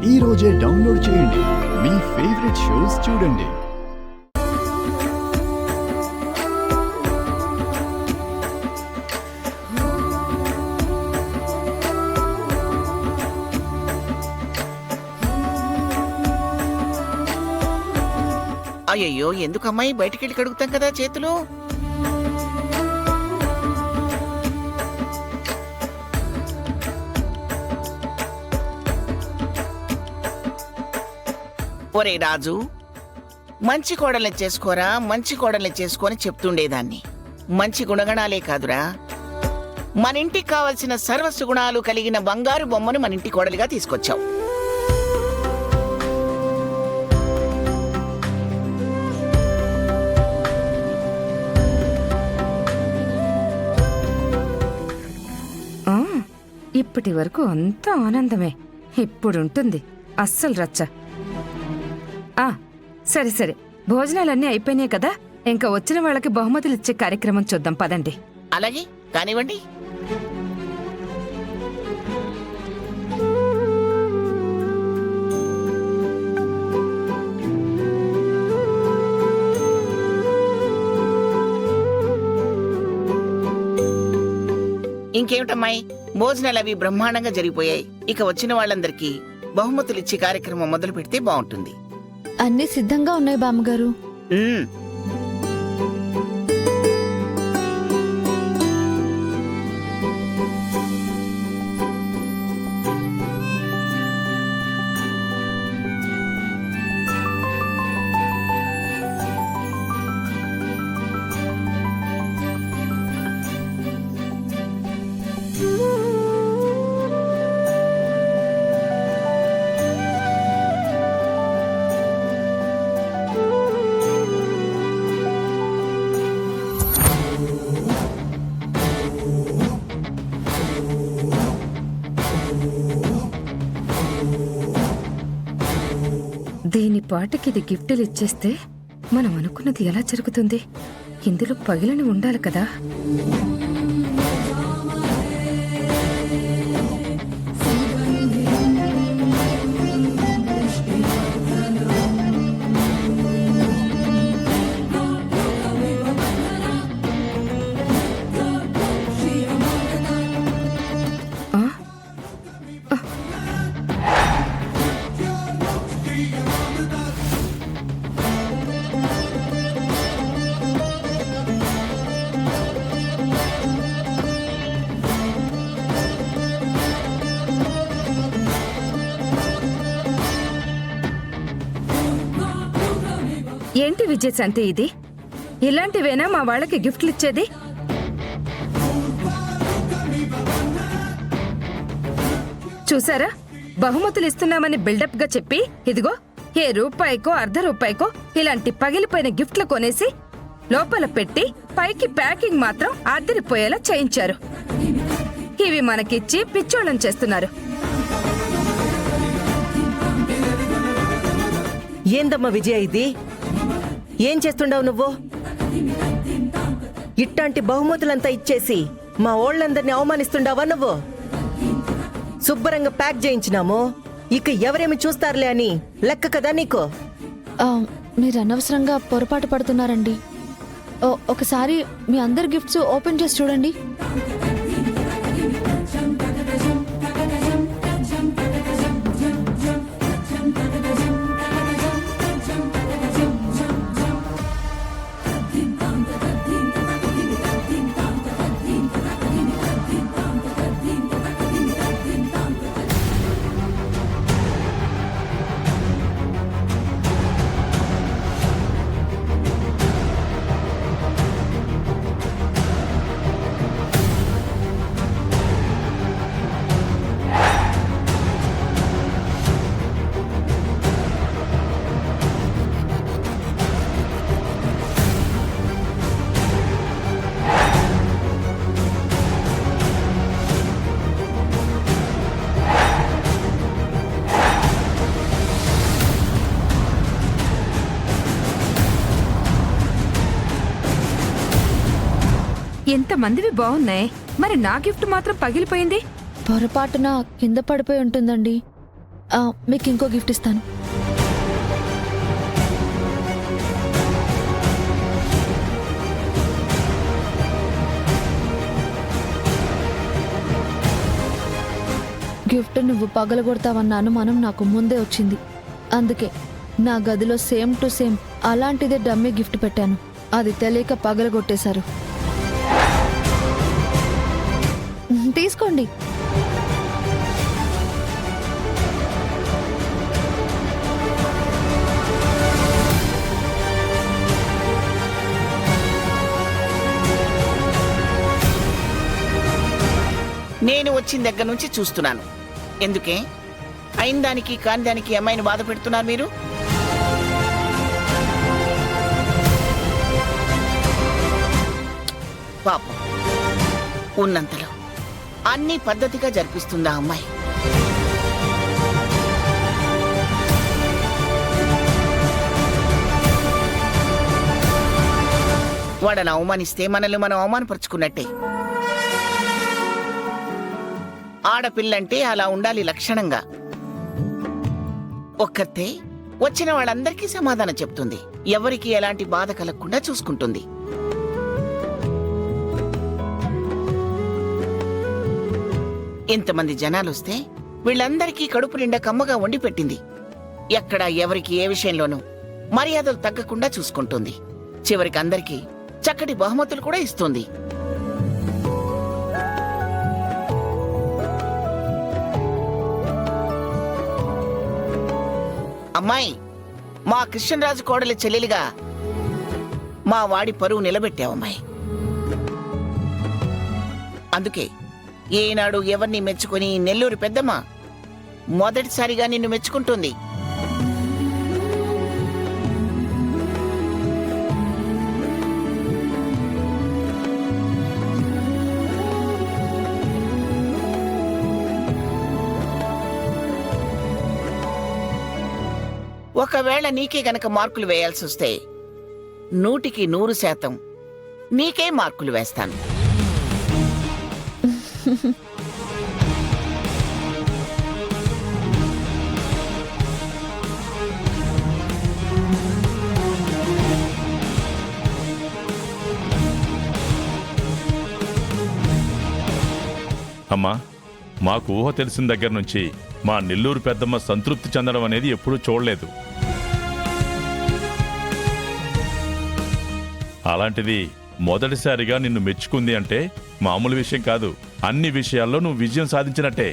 ఈ రోజే డౌన్లోడ్ చేయండి. మీ ఫేవరెట్ షోస్ చూడండి. అయ్యయ్యో, ఎందుకమ్మాయి బయటికెళ్ళి కడుగుతాం కదా చేతులు. ఒరే రాజు, మంచి కోడల్ని చేసుకోరా, మంచి కోడల్ని చేసుకొని చెప్తుండేదాన్ని. మంచి గుణగణాలే కాదురా, మన ఇంటికి కావలసిన సర్వస్వ గుణాలు కలిగిన బంగారు బొమ్మను మన ఇంటి కోడలిగా తీసుకొచ్చావు. ఇప్పటి వరకు అంతా ఆనందమే, ఇప్పుడుంటుంది అస్సలు రచ్చ. సరే సరే, భోజనాలన్నీ అయిపోయినాయి కదా, ఇంకా వచ్చిన వాళ్ళకి బహుమతులు ఇచ్చే కార్యక్రమం చూద్దాం పదండి. అలాగే కానివ్వండి. ఇంకేమిటమ్మాయి, భోజనాలు అవి బ్రహ్మాండంగా జరిగిపోయాయి. ఇక వచ్చిన వాళ్ళందరికీ బహుమతులు ఇచ్చే కార్యక్రమం మొదలు పెడితే బాగుంటుంది. అన్ని సిద్ధంగా ఉన్నాయి బామ్మగారు. దీని పాటికిది గిఫ్టులు ఇచ్చేస్తే మనం అనుకున్నది ఎలా జరుగుతుంది? ఇందులో పగిలని ఉండాలి కదా. ఏంటి విజయశాంతి ఇది? ఇలాంటివేనా మా వాళ్ళకి గిఫ్ట్లు ఇచ్చేది? చూసారా, బహుమతులు ఇస్తున్నామని బిల్డప్ గా చెప్పి ఇదిగో ఏ రూపాయికో అర్ధ రూపాయికో ఇలాంటి పగిలిపోయిన గిఫ్ట్లు కొనేసి లోపల పెట్టి పైకి ప్యాకింగ్ మాత్రం అదిరిపోయేలా చేయించారు. ఇవి మనకిచ్చి పిచ్చోళ్ళం చేస్తున్నారు. ఏందమ్మా విజయ ఇది? ఏం చేస్తుండవు నువ్వు? ఇట్లాంటి బహుమతులంతా ఇచ్చేసి మా ఓళ్ళందరినీ అవమానిస్తుండవా నువ్వు? శుభ్రంగా ప్యాక్ చేయించినాము, ఇక ఎవరేమి చూస్తారులే అని లెక్క కదా నీకు. మీరు అనవసరంగా పొరపాటు పడుతున్నారండి. ఒకసారి మీ అందరి గిఫ్ట్స్ ఓపెన్ చేసి చూడండి. ఎంతమందివి బాగున్నాయి, మరి నా గిఫ్ట్ మాత్రం పగిలిపోయింది. పొరపాటున కింద పడిపోయి ఉంటుందండి. మీకు ఇంకో గిఫ్ట్ ఇస్తాను. గిఫ్ట్ నువ్వు పగలగొడతావన్న అనుమానం నాకు ముందే వచ్చింది. అందుకే నా గదిలో సేమ్ టు సేమ్ అలాంటిదే డమ్మీ గిఫ్ట్ పెట్టాను. అది తెలియక పగలగొట్టేశారు. తీసుకోండి. నేను వచ్చిన దగ్గర నుంచి చూస్తున్నాను. ఎందుకే అయిన దానికి కాని దానికి అమ్మాయిని బాధ పెడుతున్నారు మీరు? పాపం, ఉన్నంతలో అన్ని పద్ధతిగా జరిపిస్తుందా అమ్మాయి? వాడని అవమానిస్తే మనల్ని మనం అవమానపరుచుకున్నట్టే. ఆడపిల్లంటే అలా ఉండాలి లక్షణంగా. ఒక్కతే వచ్చిన వాళ్ళందరికీ సమాధానం చెప్తుంది. ఎవరికి ఎలాంటి బాధ కలగకుండా చూసుకుంటుంది. ఇంతమంది జనాలొస్తే వీళ్ళందరికీ కడుపు నిండా కమ్మగా వండి పెట్టింది. ఎక్కడ ఎవరికి ఏ విషయంలోనూ మర్యాదలు తగ్గకుండా చూసుకుంటుంది. చివరికి అందరికీ చక్కటి బహుమతులు కూడా ఇస్తుంది. అమ్మాయి, మా కృష్ణరాజు కోడలి చెల్లెలిగా మా వాడి పరువు నిలబెట్టావమ్మాయి. అందుకే ఏనాడు ఎవరిని మెచ్చుకొని నెల్లూరు పెద్దమ్మ మొదటిసారిగా నిన్ను మెచ్చుకుంటుంది. ఒకవేళ నీకే గనక మార్కులు వేయాల్సి వస్తే 100కి 100% నీకే మార్కులు వేస్తాను. అమ్మా, మాకు ఊహ తెలిసిన దగ్గర నుంచి మా నెల్లూరు పెద్దమ్మ సంతృప్తి చెందడం అనేది ఎప్పుడూ చూడలేదు. అలాంటిది మొదటిసారిగా నిన్ను మెచ్చుకుంది అంటే మామూలు విషయం కాదు. అన్ని విషయాల్లో నువ్వు విజయం సాధించినట్టే.